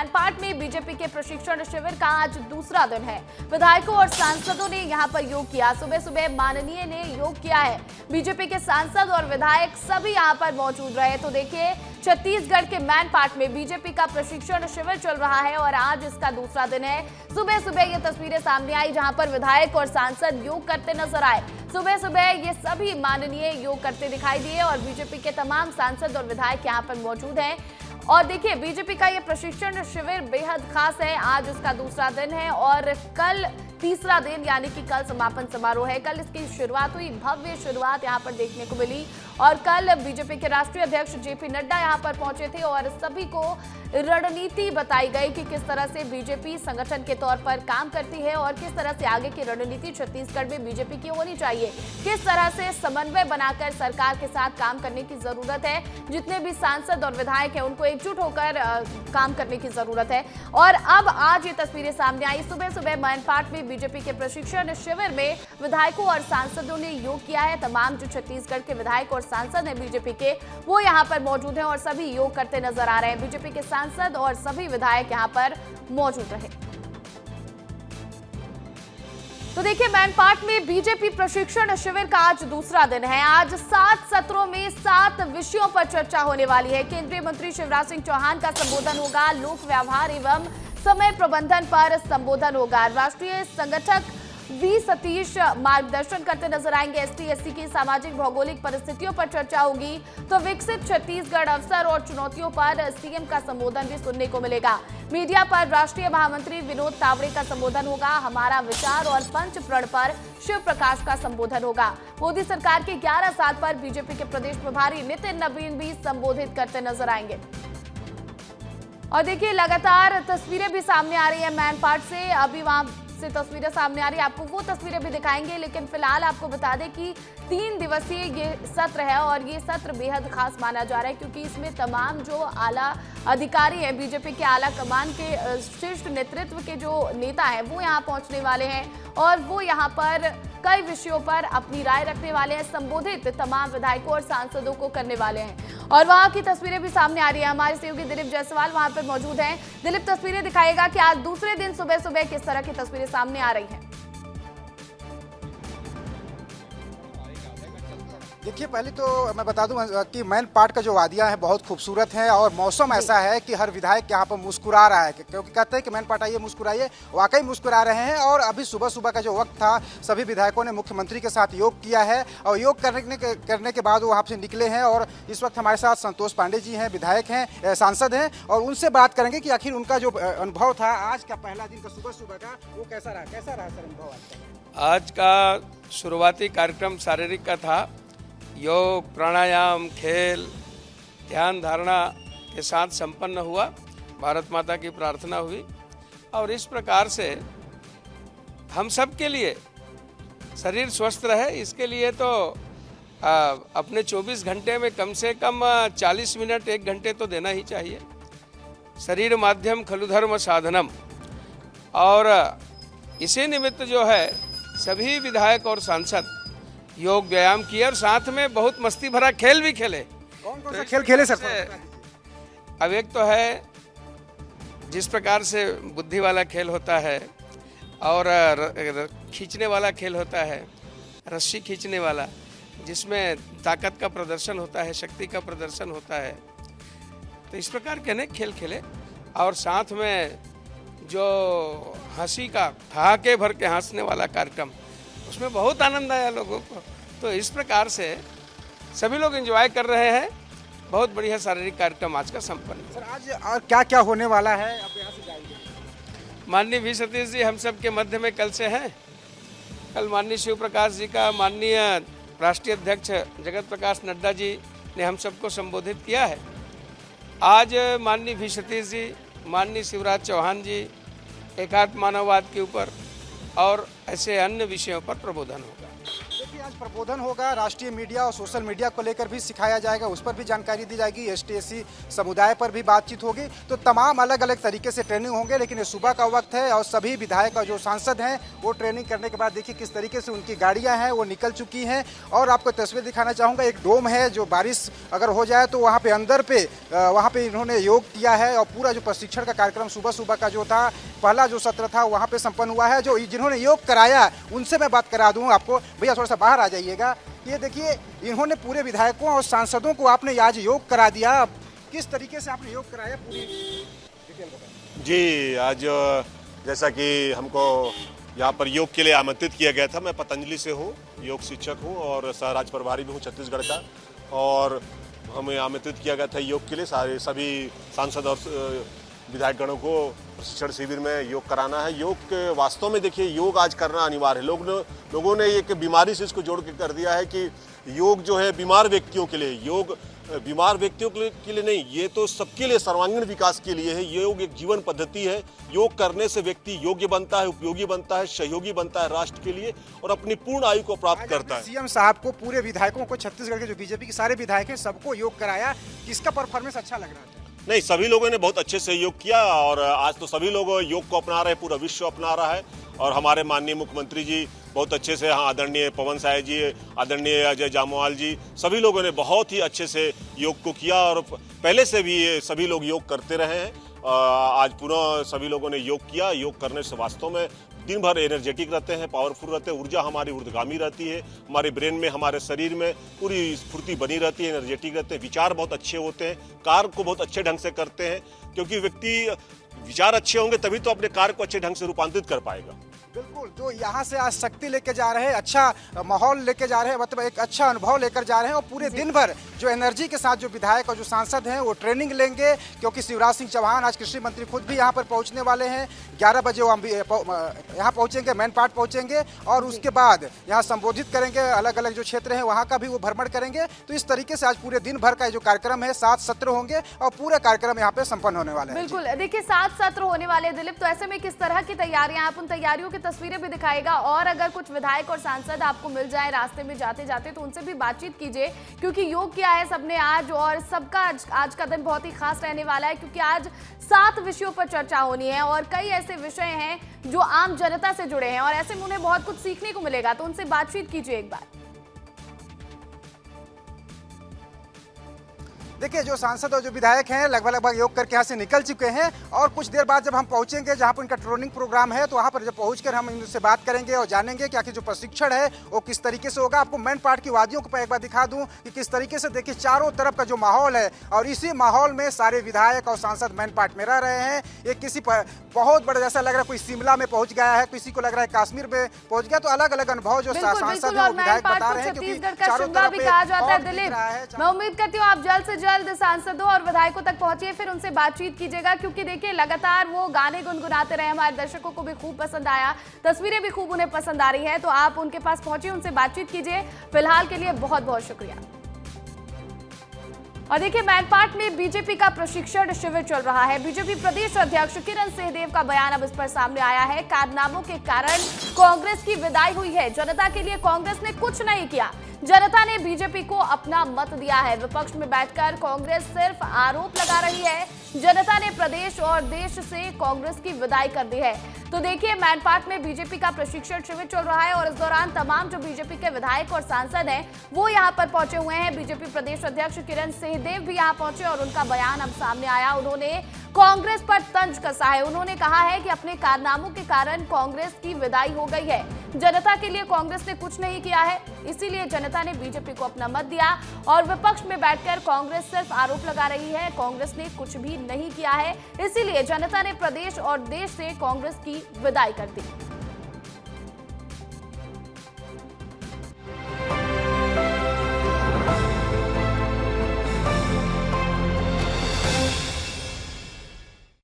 मैनपाट में बीजेपी के प्रशिक्षण शिविर का आज दूसरा दिन है। विधायकों और सांसदों ने यहां पर योग किया। सुबह सुबह माननीय ने योग किया है। बीजेपी के सांसद और विधायक सभी यहां पर मौजूद रहे। तो देखिए, छत्तीसगढ़ के मैनपाट में बीजेपी का प्रशिक्षण शिविर चल रहा है और आज इसका दूसरा दिन है। सुबह सुबह ये तस्वीरें सामने आई जहां पर विधायक और सांसद योग करते नजर आए। सुबह सुबह ये सभी माननीय योग करते दिखाई दिए और बीजेपी के तमाम सांसद और विधायक यहां पर मौजूद हैं। और देखिए, बीजेपी का ये प्रशिक्षण शिविर बेहद खास है। आज उसका दूसरा दिन है और कल तीसरा दिन यानी कि कल समापन समारोह है। कल इसकी शुरुआत हुई, भव्य शुरुआत यहां पर देखने को मिली और कल बीजेपी के राष्ट्रीय अध्यक्ष जेपी नड्डा यहां पर पहुंचे थे और सभी को रणनीति बताई गई कि किस तरह से बीजेपी संगठन के तौर पर काम करती है और किस तरह से आगे की रणनीति छत्तीसगढ़ में बीजेपी की होनी चाहिए, किस तरह से समन्वय बनाकर सरकार के साथ काम करने की जरूरत है। जितने भी सांसद और विधायक हैं उनको एकजुट होकर काम करने की जरूरत है। और अब आज ये तस्वीरें सामने आई। सुबह सुबह मैनपाट में बीजेपी के प्रशिक्षण शिविर में विधायकों और सांसदों ने योग किया है। तमाम जो छत्तीसगढ़ के विधायक और सांसद हैं बीजेपी के, वो यहाँ पर मौजूद हैं और सभी योग करते नजर आ रहे हैं। बीजेपी के सांसद और सभी विधायक यहाँ पर मौजूद रहे। तो देखिए, मैनपाट में बीजेपी प्रशिक्षण शिविर का आज दूसरा दिन है। आज 7 सत्रों में 7 विषयों पर चर्चा होने वाली है। केंद्रीय मंत्री शिवराज सिंह चौहान का संबोधन होगा। लोक व्यवहार एवं समय प्रबंधन पर संबोधन होगा। राष्ट्रीय संगठक वी सतीश मार्गदर्शन करते नजर आएंगे। एसटी/एससी की सामाजिक भौगोलिक परिस्थितियों पर चर्चा होगी। तो विकसित छत्तीसगढ़ अवसर और चुनौतियों पर सीएम का संबोधन भी सुनने को मिलेगा। मीडिया पर राष्ट्रीय महामंत्री विनोद तावड़े का संबोधन होगा। हमारा विचार और पंच प्रण पर शिव प्रकाश का संबोधन होगा। मोदी सरकार के 11 साल पर बीजेपी के प्रदेश प्रभारी नितिन नवीन भी संबोधित करते नजर आएंगे। और देखिए, लगातार तस्वीरें भी सामने आ रही है मैनपाट से। अभी वहां से तस्वीरें सामने आ रही है, आपको वो तस्वीरें भी दिखाएंगे। लेकिन फिलहाल आपको बता दें कि 3 दिवसीय ये सत्र है और ये सत्र बेहद खास माना जा रहा है क्योंकि इसमें तमाम जो आला अधिकारी हैं, बीजेपी के आला कमान के शीर्ष नेतृत्व के जो नेता हैं, वो यहाँ पहुंचने वाले हैं और वो यहाँ पर कई विषयों पर अपनी राय रखने वाले हैं। संबोधित तमाम विधायकों और सांसदों को करने वाले हैं और वहां की तस्वीरें भी सामने आ रही है। हमारे सहयोगी दिलीप जायसवाल वहां पर मौजूद हैं। दिलीप, तस्वीरें दिखाएगा कि आज दूसरे दिन सुबह सुबह किस तरह की तस्वीरें सामने आ रही हैं। देखिए, पहले तो मैं बता दूं कि मैनपाट का जो वादियां है बहुत खूबसूरत है और मौसम ऐसा है कि हर विधायक यहाँ पर मुस्कुरा रहा है क्योंकि कहते हैं कि मैनपाट आइए मुस्कुराइए। वाकई मुस्कुरा रहे हैं। और अभी सुबह सुबह का जो वक्त था, सभी विधायकों ने मुख्यमंत्री के साथ योग किया है और योग करने के बाद वो वहाँ से निकले हैं। और इस वक्त हमारे साथ संतोष पांडे जी हैं, विधायक हैं, सांसद हैं और उनसे बात करेंगे कि आखिर उनका जो अनुभव था आज का पहला दिन का सुबह सुबह का, वो कैसा रहा सर अनुभव? आज का शुरुआती कार्यक्रम शारीरिक का था। योग, प्राणायाम, खेल, ध्यान धारणा के साथ संपन्न हुआ। भारत माता की प्रार्थना हुई और इस प्रकार से हम सब के लिए शरीर स्वस्थ रहे, इसके लिए तो अपने 24 घंटे में कम से कम 40 मिनट 1 घंटे तो देना ही चाहिए। शरीर माध्यम खलु धर्म साधनम। और इसी निमित्त जो है सभी विधायक और सांसद योग व्यायाम किए और साथ में बहुत मस्ती भरा खेल भी खेले। कौन कौन सा खेल खेले सर? अब एक तो है जिस प्रकार से बुद्धि वाला खेल होता है और खींचने वाला खेल होता है, रस्सी खींचने वाला, जिसमें ताकत का प्रदर्शन होता है, शक्ति का प्रदर्शन होता है। तो इस प्रकार के अनेक खेल खेले और साथ में जो हंसी का ठहाके भर के हंसने वाला कार्यक्रम, उसमें बहुत आनंद आया लोगों को। तो इस प्रकार से सभी लोग एंजॉय कर रहे हैं। बहुत बढ़िया शारीरिक कार्यक्रम आज का संपन्न। सर, आज और क्या क्या होने वाला है, आप यहाँ से जाएंगे? माननीय वी सतीश जी हम सब के मध्य में कल से हैं। कल माननीय शिव प्रकाश जी का माननीय राष्ट्रीय अध्यक्ष जगत प्रकाश नड्डा जी ने हम सबको संबोधित किया है। आज माननीय वी सतीश जी, माननीय शिवराज चौहान जी एकात्म मानववाद के ऊपर और ऐसे अन्य विषयों पर प्रबोधन होगा। देखिए, आज प्रबोधन होगा, राष्ट्रीय मीडिया और सोशल मीडिया को लेकर भी सिखाया जाएगा, उस पर भी जानकारी दी जाएगी, ST/SC समुदाय पर भी बातचीत होगी। तो तमाम अलग अलग तरीके से ट्रेनिंग होंगे, लेकिन ये सुबह का वक्त है और सभी विधायक और जो सांसद हैं वो ट्रेनिंग करने के बाद देखिए किस तरीके से उनकी गाड़ियां हैं वो निकल चुकी हैं। और आपको तस्वीर दिखाना चाहूँगा, एक डोम है जो बारिश अगर हो जाए तो वहाँ पे अंदर पे वहाँ पे इन्होंने योग किया है और पूरा जो प्रशिक्षण का कार्यक्रम सुबह सुबह का जो था, पहला जो सत्र था वहाँ पे संपन्न हुआ है। जो जिन्होंने योग कराया उनसे मैं बात करा दूँ आपको। भैया थोड़ा सा बाहर आ जाइएगा। ये देखिए इन्होंने पूरे विधायकों और सांसदों को आपने आज योग करा दिया, किस तरीके से आपने योग कराया पूरी डिटेल बताइए। जी, आज जैसा कि हमको यहाँ पर योग के लिए आमंत्रित किया गया था, मैं पतंजलि से हूँ, योग शिक्षक हूँ और सहराज प्रभारी भी हूँ छत्तीसगढ़ का। और हमें आमंत्रित किया गया था योग के लिए, सभी सांसद और विधायक गणों को प्रशिक्षण शिविर में योग कराना है। योग के वास्तव में देखिए योग आज करना अनिवार्य है। लोगों ने एक बीमारी से इसको जोड़ के कर दिया है कि योग जो है बीमार व्यक्तियों के लिए, योग बीमार व्यक्तियों के लिए नहीं, ये तो सबके लिए सर्वांगीण विकास के लिए है। योग एक जीवन पद्धति है। योग करने से व्यक्ति योग्य बनता है, उपयोगी बनता है, सहयोगी बनता है राष्ट्र के लिए और अपनी पूर्ण आयु को प्राप्त करता है। सीएम साहब को, पूरे विधायकों को, छत्तीसगढ़ के जो बीजेपी के सारे विधायक हैं सबको योग कराया, किसका परफॉर्मेंस अच्छा लग रहा था? नहीं, सभी लोगों ने बहुत अच्छे से योग किया और आज तो सभी लोग योग को अपना रहे हैं, पूरा विश्व अपना रहा है। और हमारे माननीय मुख्यमंत्री जी बहुत अच्छे से, हाँ, आदरणीय पवन साय जी, आदरणीय अजय जामवाल जी, सभी लोगों ने बहुत ही अच्छे से योग को किया और पहले से भी सभी लोग योग करते रहे हैं। आज पुनः सभी लोगों ने योग किया। योग करने से वास्तव में दिन भर एनर्जेटिक रहते हैं, पावरफुल रहते हैं, ऊर्जा हमारी ऊर्ध्वगामी रहती है, हमारे ब्रेन में, हमारे शरीर में पूरी स्फूर्ति बनी रहती है, एनर्जेटिक रहते हैं, विचार बहुत अच्छे होते हैं, कार्य को बहुत अच्छे ढंग से करते हैं। क्योंकि व्यक्ति विचार अच्छे होंगे तभी तो अपने कार्य को अच्छे ढंग से रूपांतरित कर पाएगा। बिल्कुल, जो यहाँ से आज शक्ति लेके जा रहे हैं, अच्छा माहौल लेके जा रहे हैं, मतलब एक अच्छा अनुभव लेकर जा रहे हैं और पूरे दिन भर जो एनर्जी के साथ जो विधायक और जो सांसद हैं वो ट्रेनिंग लेंगे। क्योंकि शिवराज सिंह चौहान, आज कृषि मंत्री, खुद भी यहाँ पर पहुँचने वाले हैं। 11 बजे वो यहाँ पहुँचेंगे, मैन पार्ट पहुँचेंगे और उसके बाद यहाँ संबोधित करेंगे, अलग अलग जो क्षेत्र हैं वहाँ का भी वो भ्रमण करेंगे। तो इस तरीके से आज पूरे दिन भर का जो कार्यक्रम है, 7 सत्र होंगे और पूरा कार्यक्रम यहाँ पे संपन्न होने वाला है। बिल्कुल, देखिए 7 सत्र होने वाले हैं दिलीप, तो ऐसे में किस तरह की तैयारियां, आप उन तैयारियों की तस्वीरें भी दिखाएगा और अगर कुछ विधायक और सांसद आपको मिल जाए रास्ते में जाते जाते तो उनसे भी बातचीत कीजिए, क्योंकि योग किया है सबने आज और सबका आज का दिन बहुत ही खास रहने वाला है, क्योंकि आज 7 विषयों पर चर्चा होनी है और कई ऐसे विषय हैं जो आम जनता से जुड़े हैं और ऐसे में उन्हें बहुत कुछ सीखने को मिलेगा, तो उनसे बातचीत कीजिए एक बार। देखिए जो सांसद और जो विधायक हैं लगभग योग करके यहाँ से निकल चुके हैं और कुछ देर बाद जब हम पहुँचेंगे जहाँ पर इनका ट्रेनिंग प्रोग्राम है, तो वहाँ पर जब पहुँचकर हम इनसे बात करेंगे और जानेंगे कि आखिर जो प्रशिक्षण है वो किस तरीके से होगा। आपको मैन पार्ट की वादियों को एक बार दिखा दूँ कि किस तरीके से, देखिए चारों तरफ का जो माहौल है और इसी माहौल में सारे विधायक और सांसद मैन पार्ट में रह रहे हैं। ये किसी पर बहुत बड़ा जैसा लग रहा है, कोई शिमला में पहुँच गया है, किसी को लग रहा है कश्मीर में पहुँच गया। तो अलग अलग अनुभव जो सांसद और विधायक बता रहे हैं, क्योंकि चारों तरफ कहा जाता है। दिलीप, मैं उम्मीद करती हूँ आप जल्द से जल्द सांसदों और विधायकों तक पहुंचिए, फिर उनसे बातचीत कीजिएगा, क्योंकि देखिए लगातार वो गाने गुनगुनाते रहे, हमारे दर्शकों को भी खूब पसंद आया, तस्वीरें भी खूब उन्हें पसंद आ रही है, तो आप उनके पास पहुंचिए, उनसे बातचीत कीजिए। फिलहाल के लिए बहुत बहुत शुक्रिया। और देखिए मैनपाट में बीजेपी का प्रशिक्षण शिविर चल रहा है। बीजेपी प्रदेश अध्यक्ष किरण सिंहदेव का बयान अब इस पर सामने आया है। कारनामों के कारण कांग्रेस की विदाई हुई है। जनता के लिए कांग्रेस ने कुछ नहीं किया, जनता ने बीजेपी को अपना मत दिया है। विपक्ष में बैठकर कांग्रेस सिर्फ आरोप लगा रही है। जनता ने प्रदेश और देश से कांग्रेस की विदाई कर दी है। तो देखिए मैनपाट में बीजेपी का प्रशिक्षण शिविर चल रहा है और इस दौरान तमाम जो बीजेपी के विधायक और सांसद हैं वो यहाँ पर पहुंचे हुए हैं। बीजेपी प्रदेश अध्यक्ष किरण सिंहदेव भी यहाँ पहुंचे और उनका बयान अब सामने आया। उन्होंने कांग्रेस पर तंज कसा है। उन्होंने कहा है कि अपने कारनामों के कारण कांग्रेस की विदाई हो गई है। जनता के लिए कांग्रेस ने कुछ नहीं किया है, इसीलिए जनता ने बीजेपी को अपना मत दिया और विपक्ष में बैठकर कांग्रेस सिर्फ आरोप लगा रही है। कांग्रेस ने कुछ भी नहीं किया है, इसीलिए जनता ने प्रदेश और देश से कांग्रेस की विदाई कर दी।